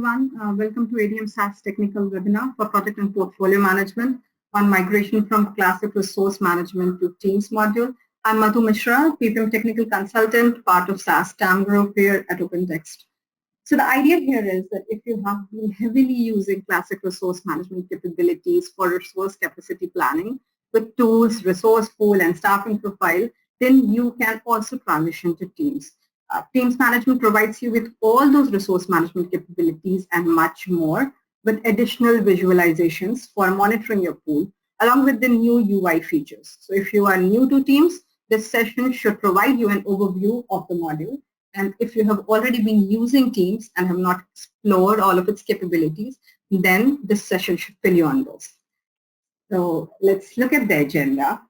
everyone. Welcome to ADM SaaS technical webinar for project and portfolio management on migration from classic resource management to Teams module. I'm Madhu Mishra, PPM technical consultant, part of SaaS TAM group here at OpenText. So the idea here is that if you have been heavily using classic resource management capabilities for resource capacity planning with tools, resource pool, and staffing profile, then you can also transition to Teams. Teams management provides you with all those resource management capabilities and much more with additional visualizations for monitoring your pool along with the new UI features. So if you are new to Teams, this session should provide you an overview of the module. And if you have already been using Teams and have not explored all of its capabilities, then this session should fill you on those. So let's look at the agenda.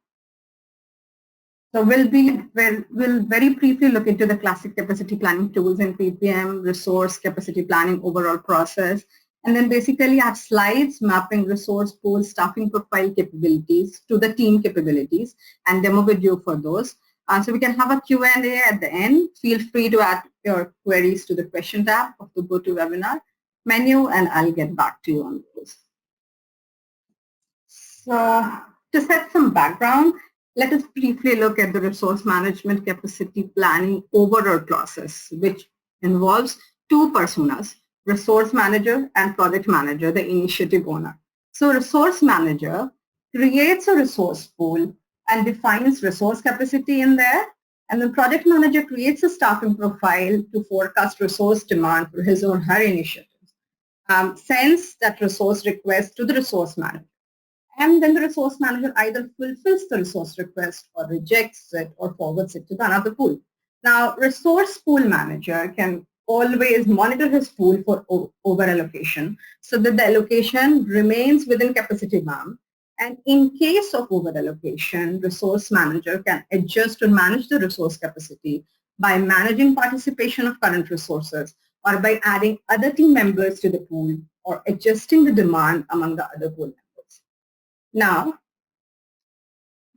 So we'll very briefly look into the classic capacity planning tools in PPM, resource capacity planning overall process, and then basically have slides mapping resource pool staffing profile capabilities to the team capabilities and demo video for those. So we can have a Q&A at the end. Feel free to add your queries to the question tab of the GoToWebinar menu, and I'll get back to you on those. So to set some background, let us briefly look at the resource management capacity planning overall process, which involves two personas, resource manager and project manager, the initiative owner. So resource manager creates a resource pool and defines resource capacity in there, and the project manager creates a staffing profile to forecast resource demand for his or her initiatives, sends that resource request to the resource manager. And then the resource manager either fulfills the resource request or rejects it or forwards it to the another pool. Now, resource pool manager can always monitor his pool for over-allocation so that the allocation remains within capacity bound. And in case of over-allocation, resource manager can adjust or manage the resource capacity by managing participation of current resources or by adding other team members to the pool or adjusting the demand among the other pool members. Now,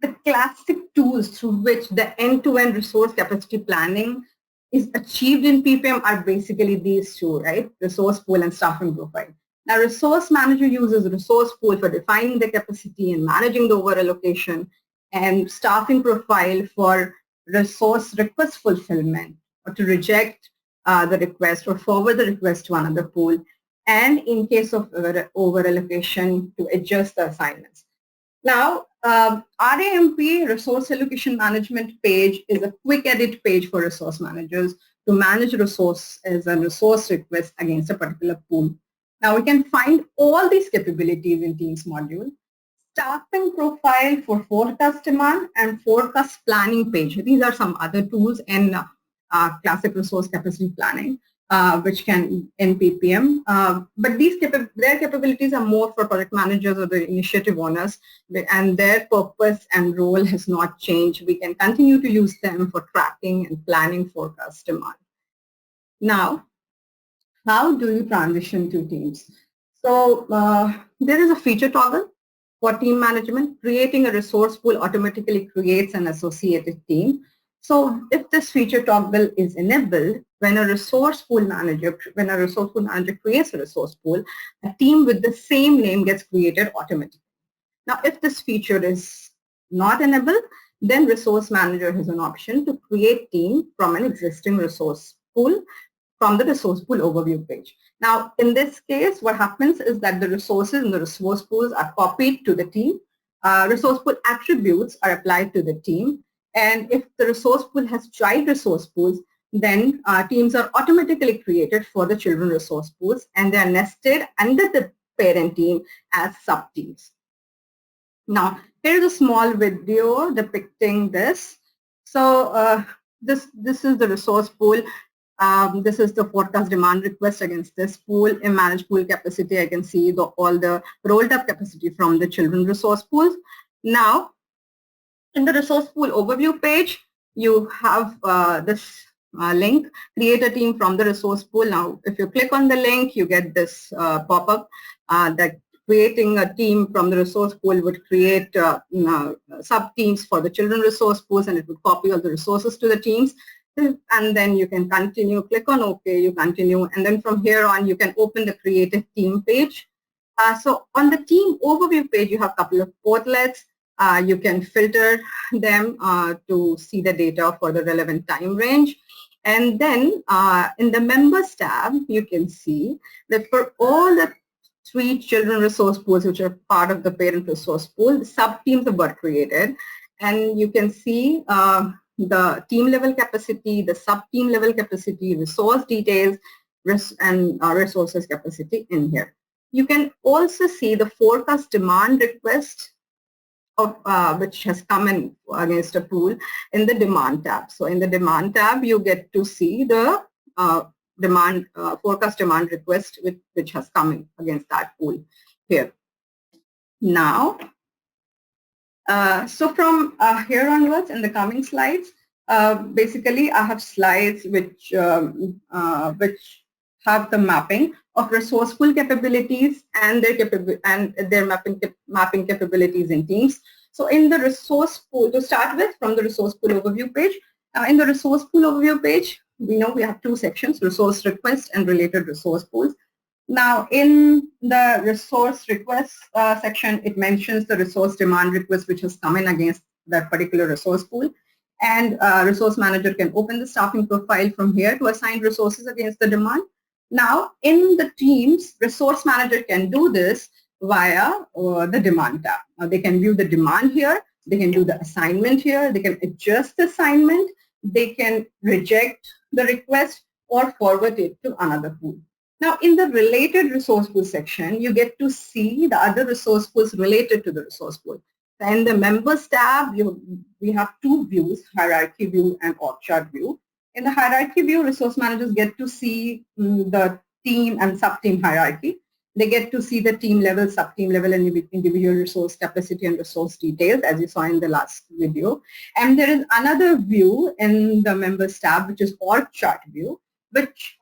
the classic tools through which the end-to-end resource capacity planning is achieved in PPM are basically these two, right? Resource pool and staffing profile. Now, resource manager uses resource pool for defining the capacity and managing the over-allocation, and staffing profile for resource request fulfillment or to reject the request or forward the request to another pool, and in case of over-allocation to adjust the assignments. Now, RAMP, Resource Allocation Management page, is a quick edit page for resource managers to manage resource as a resource request against a particular pool. Now, we can find all these capabilities in Teams module. Staffing profile for forecast demand and forecast planning page. These are some other tools in classic resource capacity planning, which can in PPM. But their capabilities are more for project managers or the initiative owners, and their purpose and role has not changed. We can continue to use them for tracking and planning forecast demand. Now, how do you transition to Teams? So there is a feature toggle for team management. Creating a resource pool automatically creates an associated team. So if this feature toggle is enabled, when a resource pool manager creates a resource pool, a team with the same name gets created automatically. Now, if this feature is not enabled, then resource manager has an option to create team from an existing resource pool from the resource pool overview page. Now, in this case, what happens is that the resources in the resource pools are copied to the team. Resource pool attributes are applied to the team. And if the resource pool has child resource pools, then teams are automatically created for the children resource pools, and they are nested under the parent team as sub-teams. Now, here's a small video depicting this. So this is the resource pool. This is the forecast demand request against this pool. In managed pool capacity, I can see all the rolled up capacity from the children resource pools. Now, in the resource pool overview page, you have this link, create a team from the resource pool. Now, if you click on the link, you get this pop-up that creating a team from the resource pool would create sub-teams for the children resource pools, and it would copy all the resources to the teams. and then you can continue, click on OK, you continue, and then from here on you can open the creative team page. So on the team overview page, you have a couple of portlets. You can filter them to see the data for the relevant time range. And then in the members tab, you can see that for all the 3 children resource pools, which are part of the parent resource pool, the sub-teams have got created. And you can see the team level capacity, the sub-team level capacity, resource details, and resources capacity in here. You can also see the forecast demand request of which has come in against a pool in the demand tab. So in the demand tab, you get to see the forecast demand request which has come in against that pool here. Now, so from here onwards in the coming slides, basically I have slides which have the mapping of resource pool capabilities and their mapping capabilities in teams. So in the resource pool, to start with, from the resource pool overview page, in the resource pool overview page, we know we have 2 sections, resource request and related resource pools. Now, in the resource request section, it mentions the resource demand request which has come in against that particular resource pool. And resource manager can open the staffing profile from here to assign resources against the demand. Now, in the teams, resource manager can do this via the demand tab. They can view the demand here. They can do the assignment here. They can adjust the assignment. They can reject the request or forward it to another pool. Now, in the related resource pool section, you get to see the other resource pools related to the resource pool. In the members tab, we have 2 views, hierarchy view and org chart view. In the hierarchy view, resource managers get to see the team and sub-team hierarchy. They get to see the team level, sub-team level, and individual resource capacity and resource details, as you saw in the last video. And there is another view in the members tab, which is org chart view, which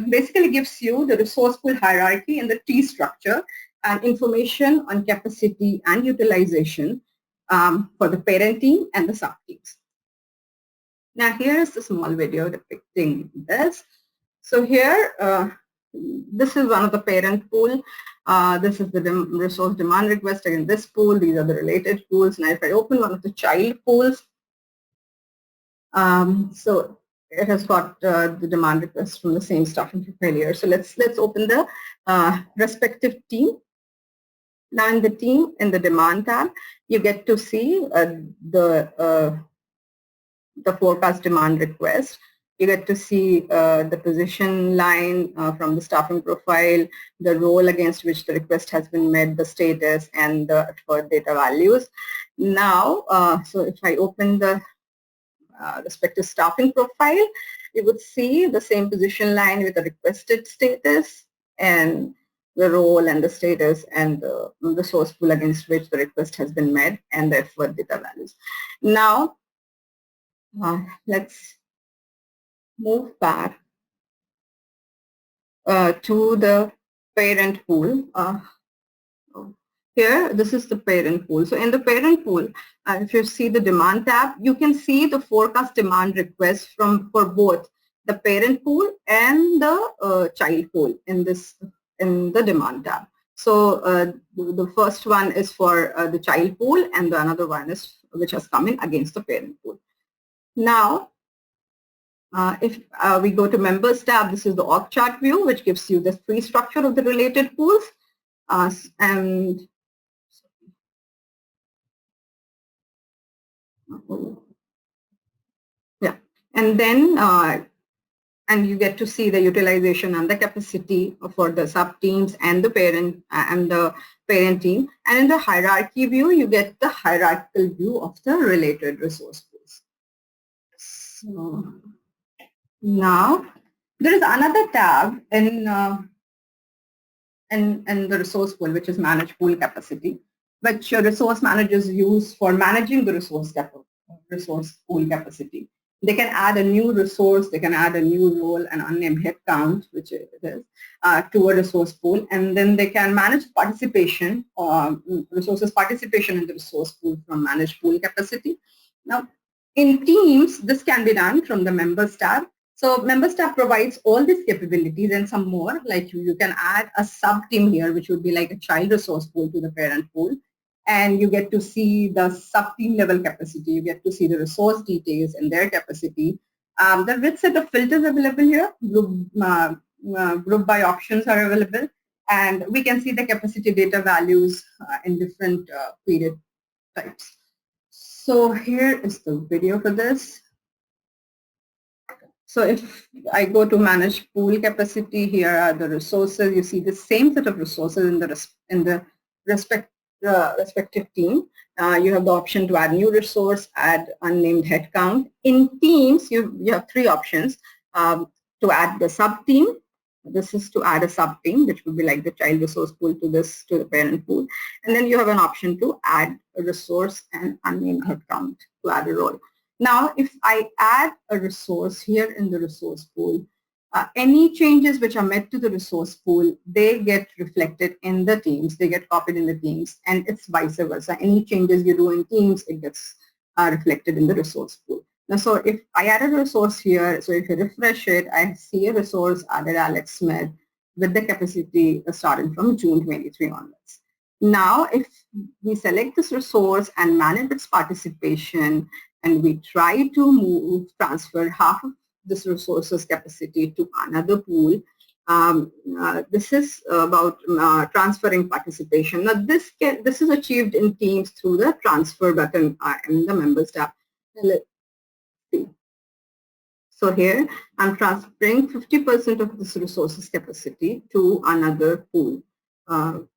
basically gives you the resource pool hierarchy and the T structure and information on capacity and utilization for the parent team and the sub-teams. Now here is the small video depicting this. So here, this is one of the parent pool. This is the resource demand request in this pool. These are the related pools. Now if I open one of the child pools, so it has got the demand request from the same staffing profile here. So let's open the respective team. Now in the team, in the demand tab, you get to see the forecast demand request. You get to see the position line from the staffing profile, the role against which the request has been met, the status, and the effort data values. Now, so if I open the respective staffing profile, you would see the same position line with the requested status and the role and the status and the resource pool against which the request has been met and the effort data values. Now, let's move back to the parent pool. Here, this is the parent pool. So in the parent pool, if you see the demand tab, you can see the forecast demand request for both the parent pool and the child pool in the demand tab. So the first one is for the child pool, and the another one is which has come in against the parent pool. Now, if we go to members tab, this is the org chart view, which gives you the free structure of the related pools. And yeah, and then and you get to see the utilization and the capacity for the sub teams and the parent team. And in the hierarchy view, you get the hierarchical view of the related resource pools. So now there is another tab in the resource pool, which is manage pool capacity, which resource managers use for managing the resource pool capacity. They can add a new resource, they can add a new role, an unnamed headcount, which it is, to a resource pool, and then they can manage participation, resources participation in the resource pool from managed pool capacity. Now, In Teams, this can be done from the Members tab. So Members tab provides all these capabilities and some more, like you can add a sub-team here, which would be like a child resource pool to the parent pool. And you get to see the sub-team level capacity. You get to see the resource details and their capacity. The rich set of filters available here. Group by options are available. And we can see the capacity data values in different period types. So here is the video for this. So if I go to manage pool capacity, here are the resources. You see the same set of resources in the respective team. You have the option to add new resource, add unnamed headcount. In Teams, you have three options to add the sub team. This is to add a sub team, which would be like the child resource pool to the parent pool. And then you have an option to add a resource and unnamed headcount to add a role. Now, if I add a resource here in the resource pool, any changes which are made to the resource pool, they get reflected in the teams, they get copied in the teams, and it's vice versa. Any changes you do in teams, it gets reflected in the resource pool. Now, so if I added a resource here, so if you refresh it, I see a resource added Alex Smith with the capacity starting from June 23 onwards. Now, if we select this resource and manage its participation, and we try to transfer half of this resources capacity to another pool, this is about transferring participation. Now, this is achieved in Teams through the transfer button in the Members tab. Let's see. So here, I'm transferring 50% of this resources capacity to another pool. So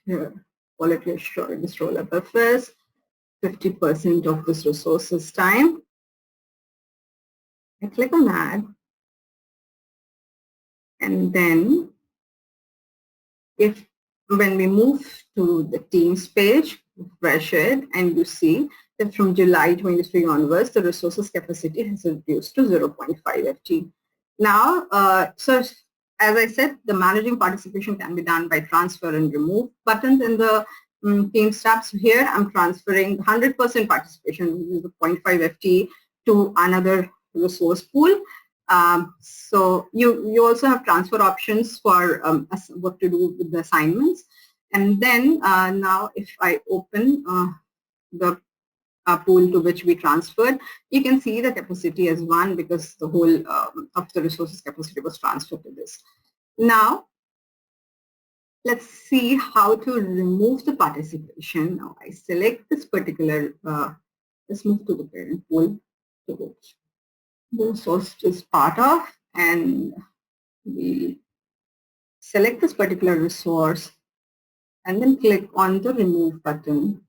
here, quality assurance role up first. 50% of this resources time. I click on add, and then when we move to the Teams page, refresh it, and you see that from July 23 onwards, the resources capacity has reduced to 0.5 FT. Now, so as I said, the managing participation can be done by transfer and remove buttons in the Teams tab. So here I'm transferring 100% participation, which is the 0.5 FT, to another resource pool. So you also have transfer options for what to do with the assignments. And then now if I open the pool to which we transferred, you can see the capacity as 1 because the whole of the resources capacity was transferred to this. Now, let's see how to remove the participation. Now I select this particular, let's move to the parent pool to which the resource is part of, and we select this particular resource and then click on the remove button.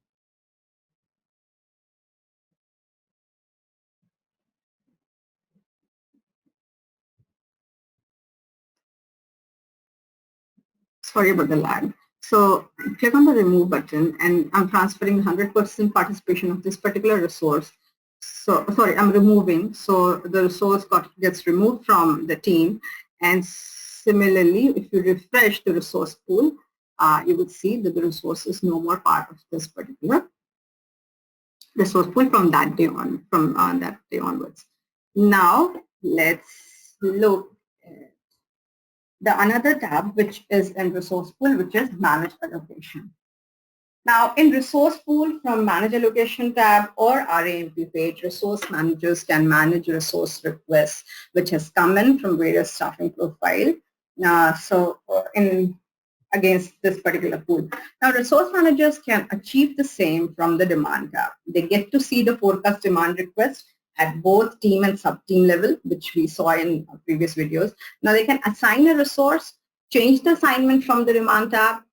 Sorry about the lag. So click on the remove button, and I'm transferring 100% participation of this particular resource. So sorry, I'm removing. So the resource gets removed from the team. And similarly, if you refresh the resource pool, you would see that the resource is no more part of this particular resource pool from that day on, from that day onwards. Now let's look at the another tab, which is in resource pool, which is manage allocation. Now in resource pool from manage allocation tab or RAMP page, resource managers can manage resource requests which has come in from various staffing profile. Against this particular pool. Now resource managers can achieve the same from the demand tab. They get to see the forecast demand request at both team and sub-team level, which we saw in previous videos. Now they can assign a resource, change the assignment from the demand tab.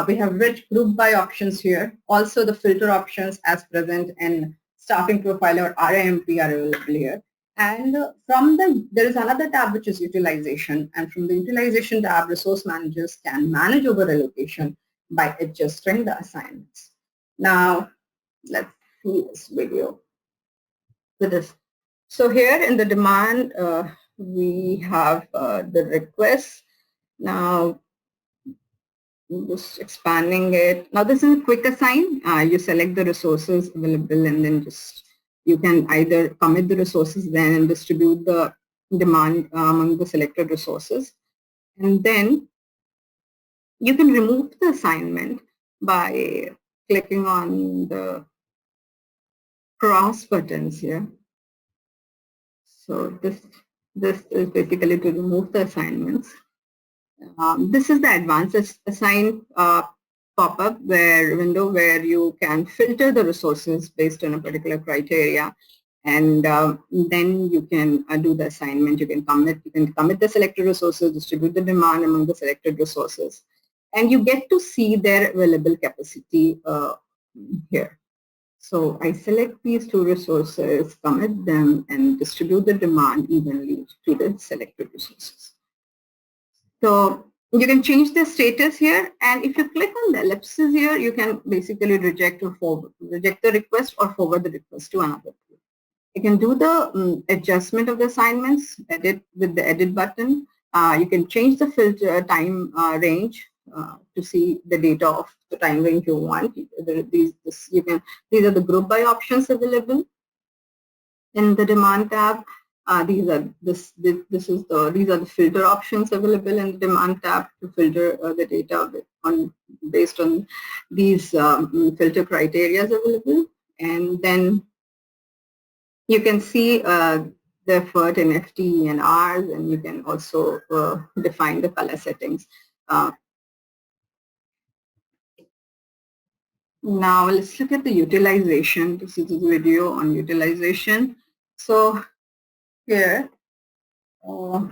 We have rich group by options here. Also the filter options as present in staffing profile or RAMP are available here. And there is another tab which is utilization, and from the utilization tab, resource managers can manage over allocation by adjusting the assignments. Now, let's see this video with this. So here in the demand, we have the request. Now, just expanding it. Now, this is a quick assign. You select the resources available and then just You can either commit the resources then and distribute the demand among the selected resources. And then you can remove the assignment by clicking on the cross buttons here. So this is basically to remove the assignments. This is the advanced assign pop-up window where you can filter the resources based on a particular criteria, and then you can do the assignment. You can commit the selected resources, distribute the demand among the selected resources, and you get to see their available capacity here. So I select these two resources, commit them, and distribute the demand evenly to the selected resources. So you can change the status here, and if you click on the ellipses here, you can basically reject the request or forward the request to another group. You can do the adjustment of the assignments, edit with the edit button. You can change the filter time range to see the data of the time range you want. These are the group by options available in the demand tab. These are the filter options available in the demand tab to filter the data based on these filter criteria available. And then you can see the effort in FTE and hours, and you can also define the color settings. Now let's look at the utilization. This is a video on utilization. So here, the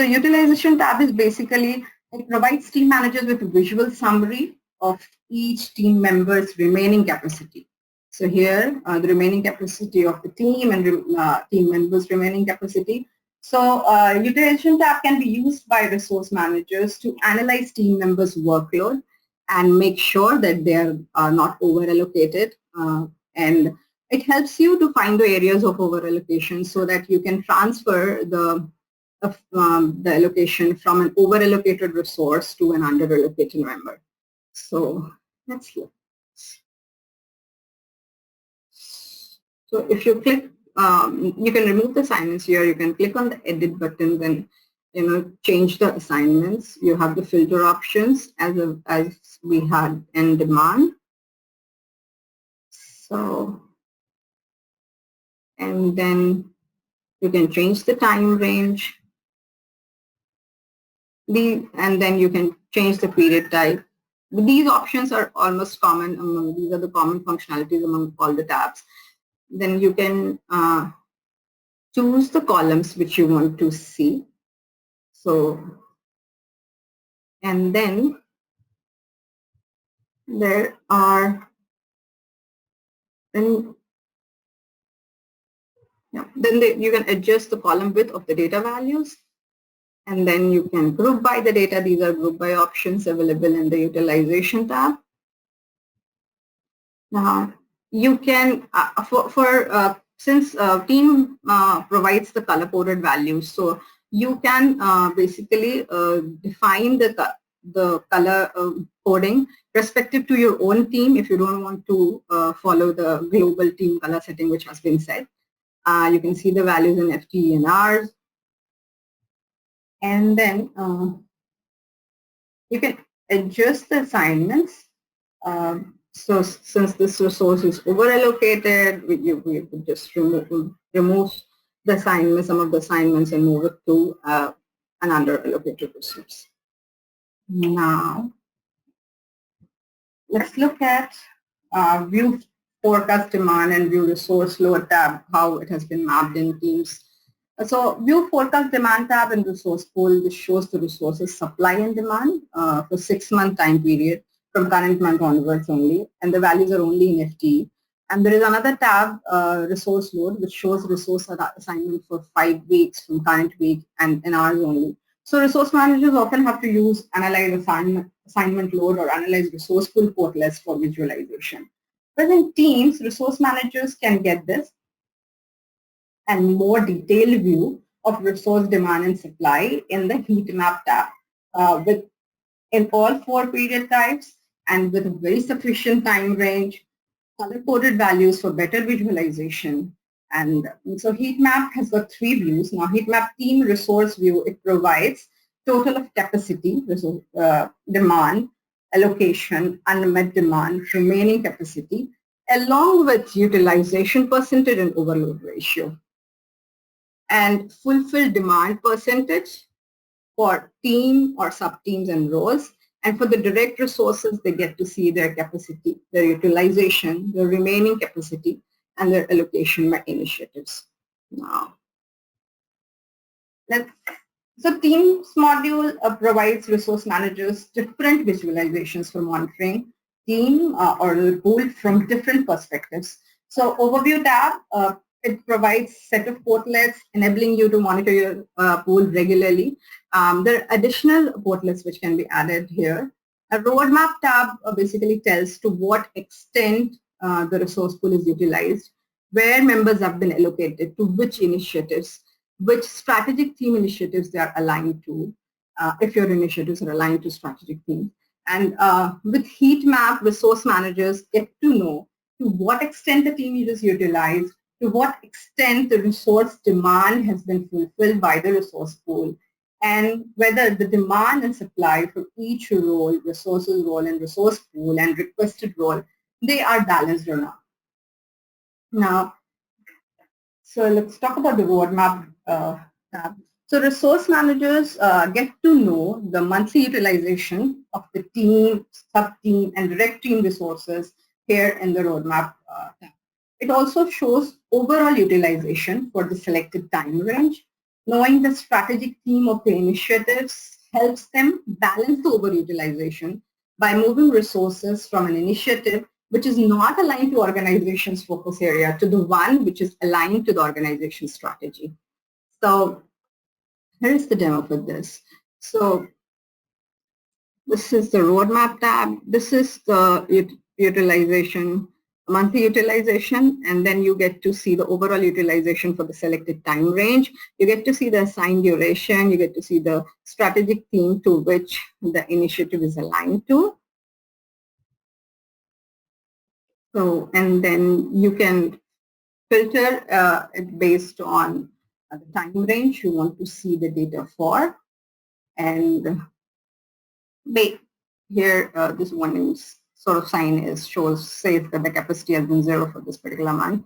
utilization tab is basically, it provides team managers with a visual summary of each team member's remaining capacity. So here, the remaining capacity of the team and team members' remaining capacity. So utilization tab can be used by resource managers to analyze team members' workload and make sure that they are not over allocated, and it helps you to find the areas of over allocation so that you can transfer the allocation from an over allocated resource to an under allocated member. So let's look. So if you click, you can remove the assignments here. You can click on the edit button, then change the assignments. You have the filter options as we had in demand. So, and then you can change the time range. And then you can change the period type. These options are almost common among, these are the common functionalities among all the tabs. Then you can choose the columns which you want to see. So, and then there are, then you can adjust the column width of the data values, and then you can group by the data. These are group by options available in the utilization tab. Now you can, since team provides the color coded values, so you can basically define the color coding respective to your own team if you don't want to follow the global team color setting which has been set. You can see the values in FTE and hours, and then you can adjust the assignments. So since this resource is over allocated, we could just remove the assignment, some of the assignments, and move it to an under allocated resource. Now let's look at view forecast demand and view resource load tab, how it has been mapped in teams. So view forecast demand tab in resource pool, which shows the resources supply and demand for 6-month time period from current month onwards only, and the values are only in FTE. And there is another tab, resource load, which shows resource assignment for 5 weeks from current week and in hours only. So resource managers often have to use analyze assignment load or analyze resource pool portlets for visualization. But in teams, resource managers can get this and more detailed view of resource demand and supply in the Heatmap tab in all 4 period types and with a very sufficient time range color-coded values for better visualization. And so heat map has got 3 views. Now heat map team resource view, it provides total of capacity, demand, allocation, unmet demand, remaining capacity, along with utilization percentage and overload ratio. And fulfilled demand percentage for team or sub-teams and roles. And for the direct resources, they get to see their capacity, their utilization, their remaining capacity, and their allocation by initiatives. Now, so Teams module provides resource managers different visualizations for monitoring team or the pool from different perspectives. So Overview tab, it provides set of portlets enabling you to monitor your pool regularly. There are additional portlets which can be added here. A roadmap tab basically tells to what extent the resource pool is utilized, where members have been allocated to which initiatives, which strategic team initiatives they are aligned to, if your initiatives are aligned to strategic teams. And with heat map, resource managers get to know to what extent the team is utilized, to what extent the resource demand has been fulfilled by the resource pool, and whether the demand and supply for each role, resources role and resource pool and requested role, they are balanced or not. Now, so let's talk about the roadmap tab. So resource managers get to know the monthly utilization of the team, sub-team, and direct team resources here in the roadmap tab. It also shows overall utilization for the selected time range. Knowing the strategic theme of the initiatives helps them balance the overutilization by moving resources from an initiative which is not aligned to organization's focus area to the one which is aligned to the organization's strategy. So here is the demo for this. So this is the roadmap tab. This is the utilization, monthly utilization, and then you get to see the overall utilization for the selected time range. You get to see the assigned duration. You get to see the strategic theme to which the initiative is aligned to. So, and then you can filter it based on the time range you want to see the data for. And here, this warning sort of sign says that the capacity has been 0 for this particular month.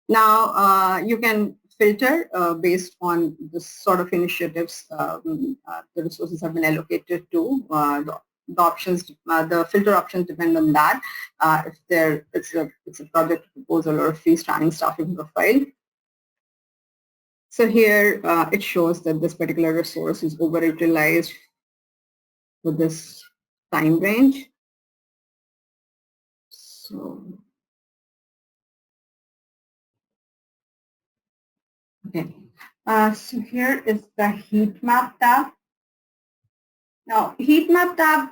Now, you can filter based on the sort of initiatives the resources have been allocated to. The options, the filter options depend on that. If it's a project proposal or a freestanding staffing profile. So here it shows that this particular resource is overutilized for this time range. So, okay. So here is the heat map tab. Now, heat map tab,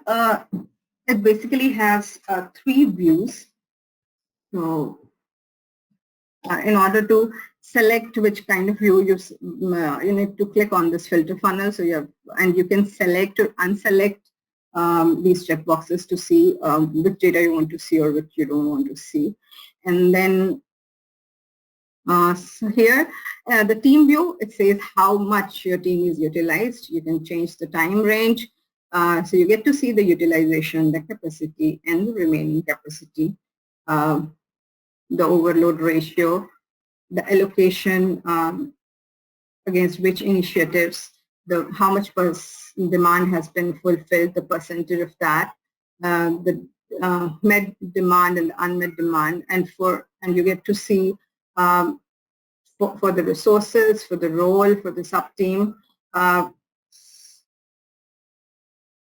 it basically has 3 views. So, in order to select which kind of view you need to click on this filter funnel. So you can select or unselect these checkboxes to see which data you want to see or which you don't want to see. And then so here, the team view, it says how much your team is utilized. You can change the time range. So you get to see the utilization, the capacity, and the remaining capacity, the overload ratio, the allocation against which initiatives, how much demand has been fulfilled, the percentage of that, the met demand and the unmet demand, and you get to see for the resources, for the role, for the sub-team.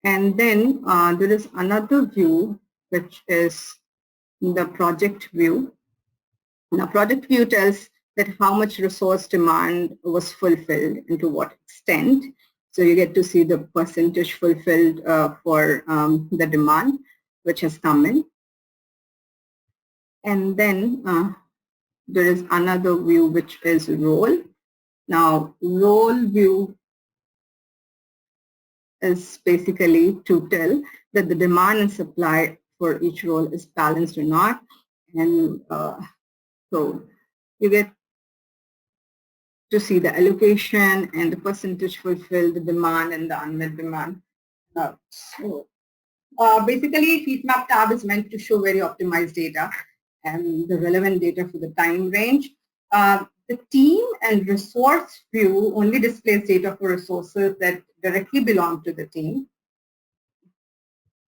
And then there is another view, which is the project view. Now, project view tells that how much resource demand was fulfilled and to what extent. So you get to see the percentage fulfilled for the demand which has come in. And then there is another view which is role. Now, role view is basically to tell that the demand and supply for each role is balanced or not. And so you get to see the allocation and the percentage fulfilled, the demand and the unmet demand. Basically, Heatmap tab is meant to show very optimized data and the relevant data for the time range. The team and resource view only displays data for resources that directly belong to the team.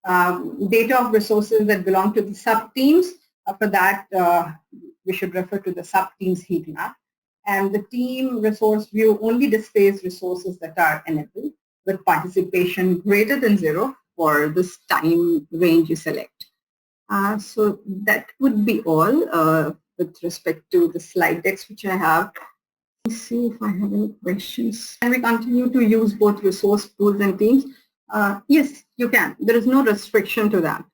Data of resources that belong to the sub-teams, for that we should refer to the sub-teams heat map. And the team resource view only displays resources that are enabled with participation greater than 0 for this time range you select. So that would be all with respect to the slide decks which I have. Let's see if I have any questions. Can we continue to use both resource pools and teams? Yes, you can. There is no restriction to that.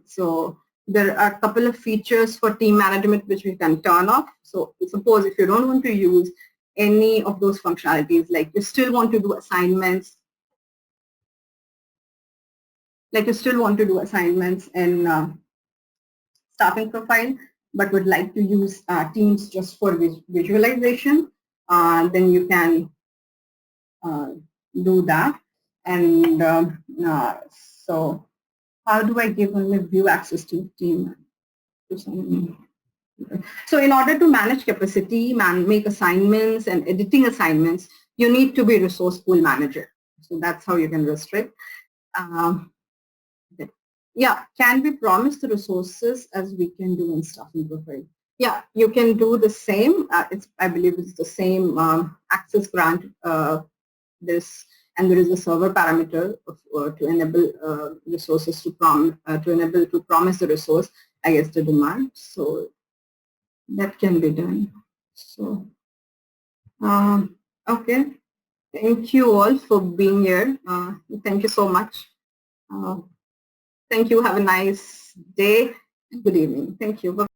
So there are a couple of features for team management which we can turn off. So suppose if you don't want to use any of those functionalities, like you still want to do assignments, in staffing profile, but would like to use teams just for visualization, then you can do that. And so how do I give only view access to team? So in order to manage capacity, make assignments and editing assignments, you need to be resource pool manager. So that's how you can restrict. Yeah, can we promise the resources as we can do in staffing profile? Yeah, you can do the same. I believe it's the same access grant this, and there is a server parameter to enable resources to promise the resource against the demand. So that can be done. So okay, thank you all for being here. Thank you so much. Thank you. Have a nice day and good evening. Thank you. Bye.